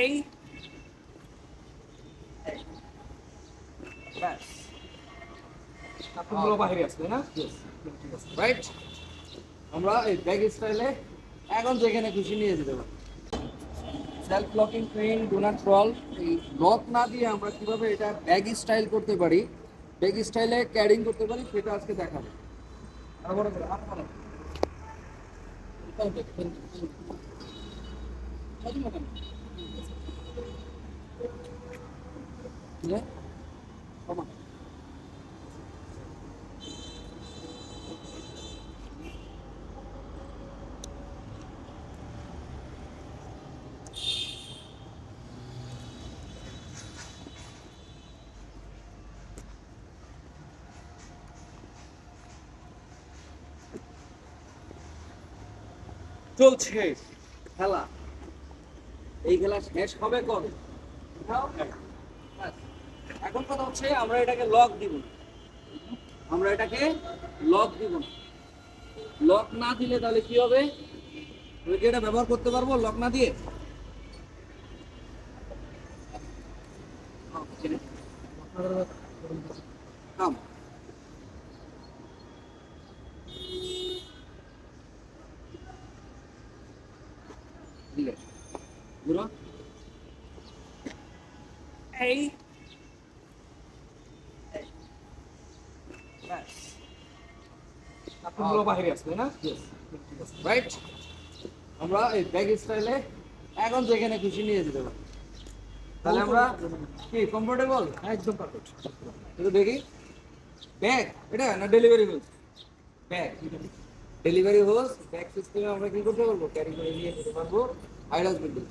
এই ব্যাস আপনাগুলো বাইরে আসবে না? রাইট। আমরা এই ব্যাগ স্টাইলে এখন যেখানে খুশি নিয়ে যেতে পারি। Self locking train do not crawl, এই লক না দিয়ে আমরা কিভাবে এটা ব্যাগ স্টাইল করতে পারি, ব্যাগ স্টাইলে ক্যারিং করতে পারি, সেটা আজকে দেখাবো। আরো বড় করে হাত বাড়াও। কমা। চলছে খেলা, এই খেলা শেষ হবে কবে? এখন কথা হচ্ছে আমরা এটাকে লক দিব না, আমরা এটাকে লক দিব না। লক না দিলে তাহলে কি হবে? তুমি কি এটা ব্যবহার করতে পারবো লক না দিয়ে? থাম। দিলে ঘুরো। এই ব্যাস আপনাগুলো বাইরে আসবে না? রাইট। আমরা এই ব্যাগ স্টাইলে এখন যেখানে খুশি নিয়ে যেতে পারি। তাহলে আমরা কি কমফোর্টেবল? একদম পারফেক্ট। একটু দেখি ব্যাগ, এটা না delivery hose? Bag, delivery hose bag সিস্টেমে আমরা কি করতে পারবো? ক্যারি করে নিয়ে যেতে পারবো হাইরাস বিল্ডিং।